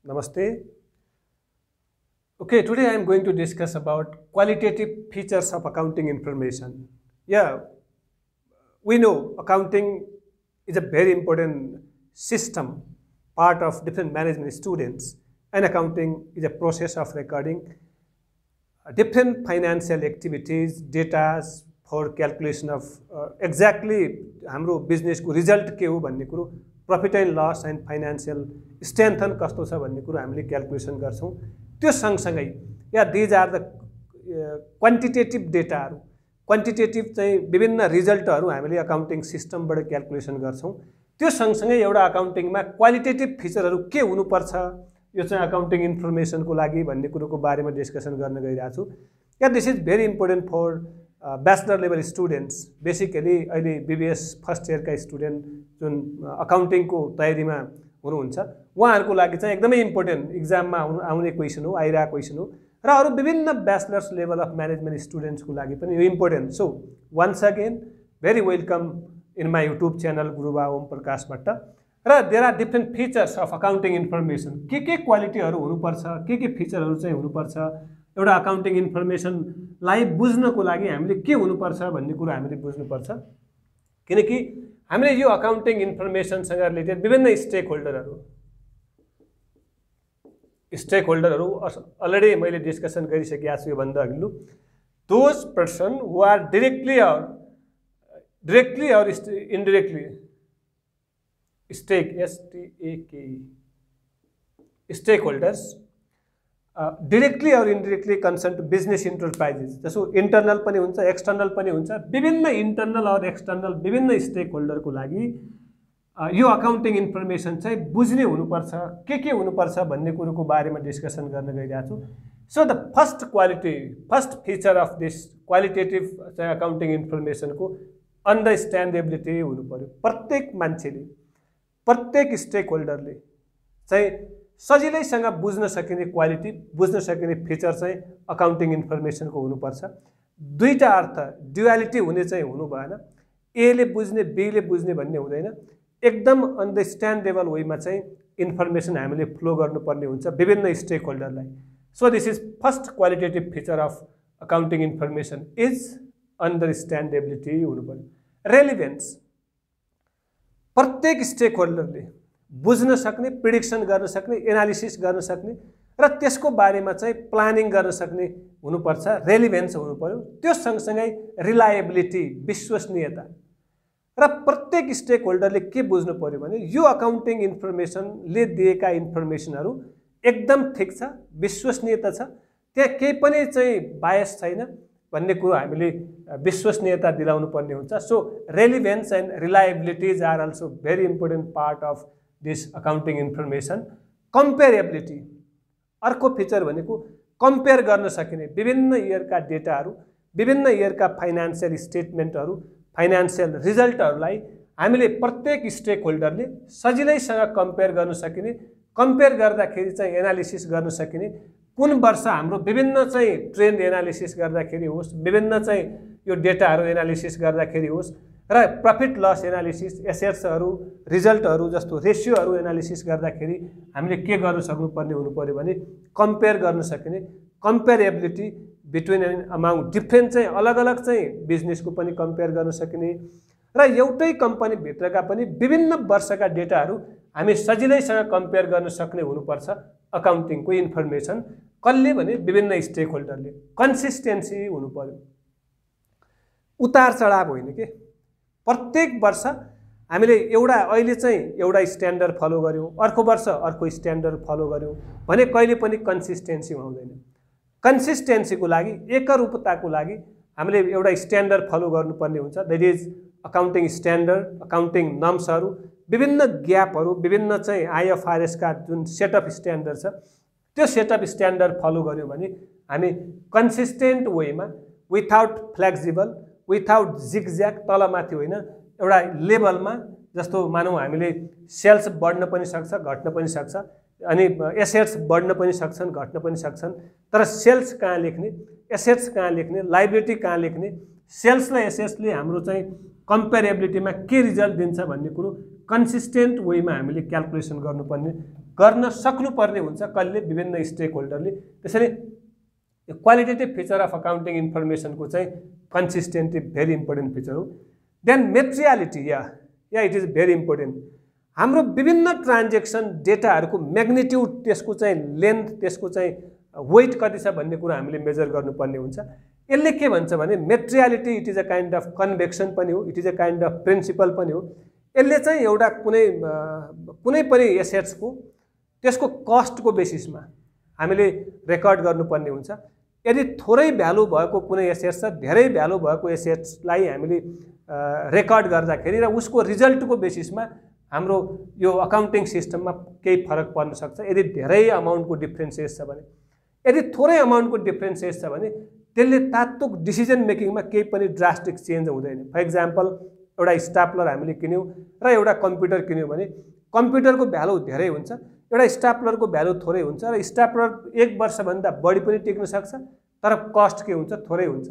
Namaste. Okay, today I am going to discuss about qualitative features of accounting information. Yeah, we know accounting is a very important system, part of different management students, and accounting is a process of recording different financial activities, data for calculation of exactly हाम्रो बिजनेसको result के हो भन्ने कुरो profit and loss and financial strengthen कस्तो छ भन्ने कुरो हामीले क्याल्कुलेसन गर्छौं त्यो सँगसँगै या दिज आर द क्वान्टिटेटिभ डेटाहरु क्वान्टिटेटिभ चाहिँ विभिन्न रिजल्टहरु हामीले अकाउन्टिङ सिस्टमबाट क्याल्कुलेसन गर्छौं त्यो सँगसँगै एउटा अकाउन्टिङमा क्वालिटेटिभ फिचरहरु के हुनुपर्छ यो चाहिँ अकाउन्टिङ इन्फर्मेसनको लागि भन्ने कुरोको बारेमा डिस्कसन गर्न गइरहेको छु या this is very important for bachelor level students basically अहिले बीबीएस फर्स्ट इयर का स्टुडेन्ट जुन अकाउन्टिङको तयारीमा हुनुहुन्छ उहाँहरुको लागि चाहिँ एकदमै इम्पोर्टेन्ट एक्जाममा आउने क्वेशन हो आइरहेको क्वेशन हो र अरु विभिन्न बैचलर्स लेभल अफ म्यानेजमेन्ट स्टुडेन्ट्सको लागि पनि यो important so once again very welcome in my YouTube channel Guruba Om Prakash Bhatt र there are different features of accounting information के क्वालिटीहरु हुनुपर्छ के फिचरहरु चाहिँ हुनुपर्छ एउटा अकाउन्टिङ इन्फर्मेसनलाई बुझ्नको लागि हामीले के हुनुपर्छ भन्ने कुरा हामीले बुझ्नुपर्छ किनकि हामीले यो अकाउन्टिङ इन्फर्मेसनसँग रिलेटेड विभिन्न स्टेक होल्डरहरु अलरेडी मैले डिस्कसन गरिसकेको छु यो भन्दा अघिल्लो those person who are directly or indirectly stake holders directly or indirectly concern to business enterprises जसो इंटरनल पनि हुन्छ एक्सटर्नल पनि हुन्छ विभिन्न इंटरनल और एक्सटर्नल विभिन्न स्टेक होल्डरको लागि यो अकाउन्टिङ इन्फर्मेसन चाहिँ बुझ्ने हुनुपर्छ के हुनुपर्छ भन्ने कुरोको बारेमा डिस्कसन गर्न गइरहेको छु so the first feature of this qualitative चाहिँ अकाउन्टिङ इन्फर्मेसनको अन्डरस्ट्यान्डेबिलिटी हुनु पर्यो प्रत्येक मान्छेले प्रत्येक स्टेक होल्डरले चाहिँ सजिलैसँग बुझ्न सकिने क्वालिटी बुझ्न सकिने फिचर चाहिँ अकाउन्टिङ इन्फर्मेसनको हुनुपर्छ दुईटा अर्थ ड्युअलिटी हुने चाहिँ हुनु भएन ए ले बुझ्ने बी ले बुझ्ने भन्ने हुँदैन एकदम अन्डरस्ट्यान्डेबल वेमा चाहिँ इन्फर्मेसन हामीले फ्लो गर्नुपर्ने हुन्छ विभिन्न स्टेक होल्डरलाई so this is first qualitative feature of accounting information is understandability हुनुपर्यो रेलिभेन्स प्रत्येक स्टेक होल्डरले बुझ्न सक्ने प्रिडिक्सन गर्न सक्ने एनालिसिस गर्न सक्ने र त्यसको बारेमा चाहिँ प्लानिङ गर्न सक्ने हुनुपर्छ रेलिभेन्स हुनुपर्यो त्यो सँगसँगै रिलायबिलिटी विश्वसनीयता र प्रत्येक स्टेक होल्डरले के बुझ्नु पर्यो भने यो अकाउन्टिङ इन्फर्मेसनले दिएका इन्फर्मेसनहरु एकदम ठीक छ विश्वसनीयता छ त्यहाँ केही पनि चाहिँ बायस छैन भन्ने कुरा हामीले विश्वसनीयता दिलाउनु पर्ने हुन्छ so relevance and reliabilities are also very important part of this accounting information comparability अर्को फिचर भनेको कम्पेयर गर्न सकिने विभिन्न इयरका डेटाहरु विभिन्न इयरका फाइनान्शियल स्टेटमेन्टहरु फाइनान्शियल रिजल्टहरुलाई हामीले प्रत्येक स्टेक होल्डरले सजिलैसँग कम्पेयर गर्न सकिने कम्पेयर गर्दाखेरि चाहिँ एनालिसिस गर्न सकिने कुन वर्ष हाम्रो विभिन्न चाहिँ ट्रेन्ड एनालिसिस गर्दाखेरि होस् विभिन्न चाहिँ यो डेटाहरु एनालिसिस गर्दाखेरि होस् र प्रॉफिट लस एनालिसिस एसेट्सहरु रिजल्टहरु जस्तो रेशियोहरु एनालिसिस गर्दाखेरि हामीले के गर्न सक्नुपर्ने हुनु पर्यो भने कम्पेयर गर्न सकिने कम्पेरेबिलिटी बिट्विन एन अमाउन्ट डिफरेन्ट चाहिँ अलग-अलग चाहिँ बिजनेसको पनि कम्पेयर गर्न सकिने र एउटै कम्पनी भित्रका पनि विभिन्न वर्षका डेटाहरु हामी सजिलैसँग कम्पेयर गर्न सक्ने हुनुपर्छ अकाउन्टिङको इन्फर्मेसन कसले भने विभिन्न स्टेक होल्डरले कन्सिस्टेन्सी हुनु पर्यो उतार चढाव होइन के प्रत्येक वर्ष हामीले एउटा अहिले चाहिँ एउटा स्ट्यान्डर्ड फलो गर्यौं अर्को वर्ष अर्को स्ट्यान्डर्ड फलो गर्यौं भने कहिले पनि कन्सिस्टेन्सी हुँदैन कन्सिस्टेन्सीको लागि एकरूपताको लागि हामीले एउटा स्ट्यान्डर्ड फलो गर्नुपर्ने हुन्छ that is accounting standard accounting नर्म्सहरु विभिन्न ग्यापहरु विभिन्न चाहिँ आईएफआरएस का जुन सेट अफ स्ट्यान्डर्ड छ त्यो सेट अफ स्ट्यान्डर्ड फलो गर्यौं भने हामी कन्सिस्टेन्ट वेमा विथआउट फ्लेक्सिबल विथआउट जिगज्याग तलमाथि होइन एउटा लेभलमा जस्तो मानौ हामीले सेल्स बढ्न पनि सक्छ घट्न पनि सक्छ अनि एसेट्स बढ्न पनि सक्छन् घट्न पनि सक्छन् तर सेल्स कहाँ लेख्ने एसेट्स कहाँ लेख्ने लायबिलिटी कहाँ लेख्ने सेल्स र एसेट्सले हाम्रो चाहिँ कम्पेरेबिलिटीमा के रिजल्ट दिन्छ भन्ने कुरो कन्सिस्टेन्ट वेमा हामीले क्याल्कुलेसन गर्नुपर्ने गर्न सक्नुपर्ने हुन्छ कहिले विभिन्न स्टेक होल्डरले। त्यसैले क्वालिटेटिभ फिचर अफ अकाउन्टिङ इन्फर्मेसनको चाहिँ कन्सिस्टेन्टली भेरी इम्पोर्टेन्ट फिचर हो। देन मेटेरियालिटी, या इट इज भेरी इम्पोर्टेन्ट। हाम्रो विभिन्न ट्रान्जेक्सन डेटाहरूको म्याग्निट्युड, त्यसको चाहिँ लेन्थ, त्यसको चाहिँ वेट कति छ भन्ने कुरा हामीले मेजर गर्नुपर्ने हुन्छ। यसले के भन्छ भने materiality it is a kind of convention पनि हो, it is a kind of principle पनि हो। यसले चाहिँ एउटा कुनै पनि एसेट्सको त्यसको कस्टको बेसिसमा हामीले रेकर्ड गर्नुपर्ने हुन्छ। यदि थोरै भ्यालु भएको कुनै एसेट्स छ, धेरै भ्यालु भएको एसेट्सलाई हामीले रेकर्ड गर्दाखेरि र उसको रिजल्टको बेसिसमा हाम्रो यो अकाउन्टिङ सिस्टममा केही फरक पर्न सक्छ यदि धेरै अमाउन्टको डिफ्रेन्सेस छ भने। यदि थोरै अमाउन्टको डिफ्रेन्सेस छ भने त्यसले तात्तुक डिसिजन मेकिङमा केही पनि ड्रास्टिक चेन्ज हुँदैन। फर इक्जाम्पल एउटा स्टाप्लर हामीले किन्यौँ र एउटा कम्प्युटर किन्यौँ भने कम्प्युटरको भ्यालु धेरै हुन्छ, एउटा स्टाप्लरको भ्यालु थोरै हुन्छ, र स्टाप्लर 1 वर्षभन्दा बढी पनि टिक्न सक्छ तर कस्ट के हुन्छ, थोरै हुन्छ।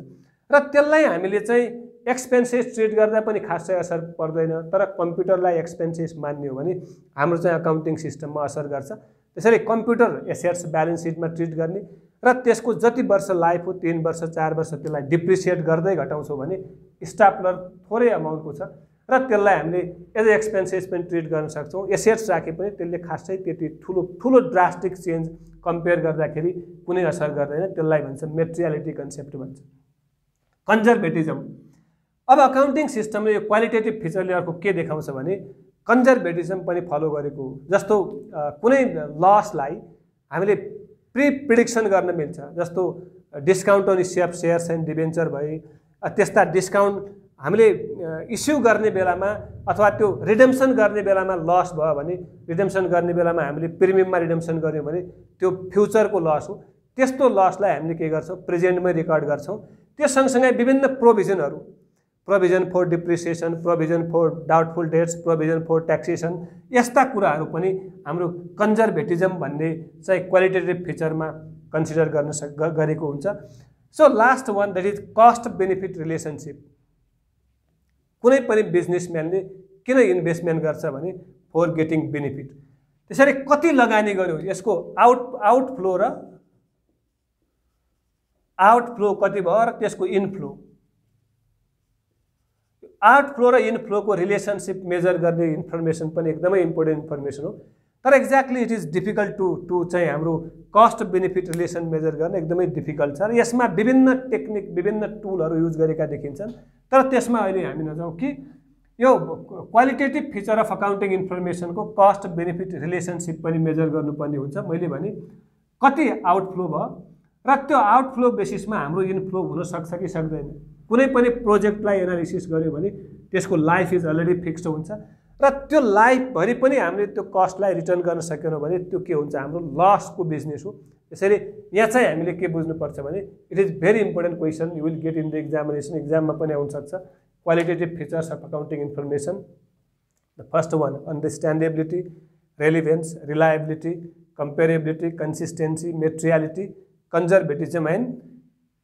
र त्यसलाई हामीले चाहिँ एक्सपेन्सेस ट्रिट गर्दा पनि खासै असर पर्दैन, तर कम्प्युटरलाई एक्सपेन्सेस मान्ने हो भने हाम्रो चाहिँ अकाउन्टिङ सिस्टममा असर गर्छ। त्यसैले कम्प्युटर एसेट्स ब्यालेन्स सिटमा ट्रिट गर्ने र त्यसको जति वर्ष लाइफ हो 3 वर्ष 4 वर्ष त्यसलाई डिप्रिसिएट गर्दै घटाउँछौँ भने स्टाप्लर थोरै अमाउन्टको छ र त्यसलाई हामीले एज एक्सपेन्सेस पनि ट्रिट गर्न सक्छौँ। एसेट्स राखे पनि त्यसले खासै त्यति ठुलो ड्रास्टिक चेन्ज कम्पेयर गर्दाखेरि कुनै असर गर्दैन। त्यसलाई भन्छ मेटेरियालिटी कन्सेप्ट भन्छ। कन्जर्भेटिजम, अब अकाउन्टिङ सिस्टमले यो क्वालिटेटिभ फिचरले अर्को के देखाउँछ भने कन्जर्भेटिजम पनि फलो गरेको हो। जस्तो कुनै लसलाई हामीले प्रिडिक्सन गर्न मिल्छ, जस्तो discount on issue of shares and debenture भए, त्यस्ता डिस्काउन्ट हामीले इस्यु गर्ने बेलामा अथवा त्यो रिडेम्सन गर्ने बेलामा लस भयो भने, रिडेम्सन गर्ने बेलामा हामीले प्रिमियममा रिडेम्सन गऱ्यौँ भने त्यो फ्युचरको लस हो। त्यस्तो लसलाई हामीले के गर्छौँ, प्रेजेन्टमै रेकर्ड गर्छौँ। त्यो सँगसँगै विभिन्न प्रोभिजनहरू, provision for depreciation, provision for doubtful debts, provision for taxation, यस्ता कुराहरू पनि हाम्रो कन्जर्भेटिजम भन्ने चाहिँ क्वालिटेटिभ फिचरमा कन्सिडर गरेको हुन्छ। So last one that is cost benefit relationship. कुनै पनि बिजनेसम्यानले किन इन्भेस्टमेन्ट गर्छ भने फर गेटिङ बेनिफिट। त्यसरी कति लगानी गर्यो, यसको आउटफ्लो कति भयो र त्यसको इनफ्लो, आउटफ्लो र इनफ्लोको रिलेसनसिप मेजर गर्ने इन्फर्मेसन पनि एकदमै इम्पोर्टेन्ट इन्फर्मेसन हो। तर exactly it is difficult to चाहिँ हाम्रो कस्ट बेनिफिट रिलेसन मेजर गर्न एकदमै डिफिकल्ट छ र यसमा विभिन्न टेक्निक, विभिन्न टुलहरू युज गरेका देखिन्छन्। तर त्यसमा अहिले हामी नजाउँ कि यो क्वालिटेटिभ फिचर अफ अकाउन्टिङ इन्फर्मेसनको कस्ट बेनिफिट रिलेसनसिप पनि मेजर गर्नुपर्ने हुन्छ। मैले भने कति आउटफ्लो भयो र त्यो आउटफ्लो बेसिसमा हाम्रो इनफ्लो हुन सक्छ कि सक्दैन। कुनै पनि प्रोजेक्टलाई एनालिसिस गर्यो भने त्यसको लाइफ इज अलरेडी फिक्स्ड हुन्छ र त्यो लाइफभरि पनि हामीले त्यो कस्टलाई रिटर्न गर्न सकेनौँ भने त्यो के हुन्छ, हाम्रो लसको बिजनेस हो। त्यसैले यहाँ चाहिँ हामीले के बुझ्नुपर्छ भने it is very important question, you will get in the examination, एक्जाममा पनि आउन सक्छ। Qualitative features of accounting information, the first one understandability, relevance, reliability, comparability, consistency, materiality, conservatism and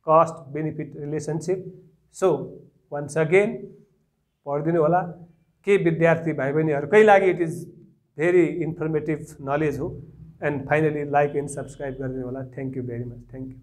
cost benefit relationship. So once again पढिदिनु होला। के विद्यार्थी भाइ बहिनीहरूकै लागि it is very informative knowledge हो। And finally like and subscribe गरिदिनु होला। Thank you very much. Thank you.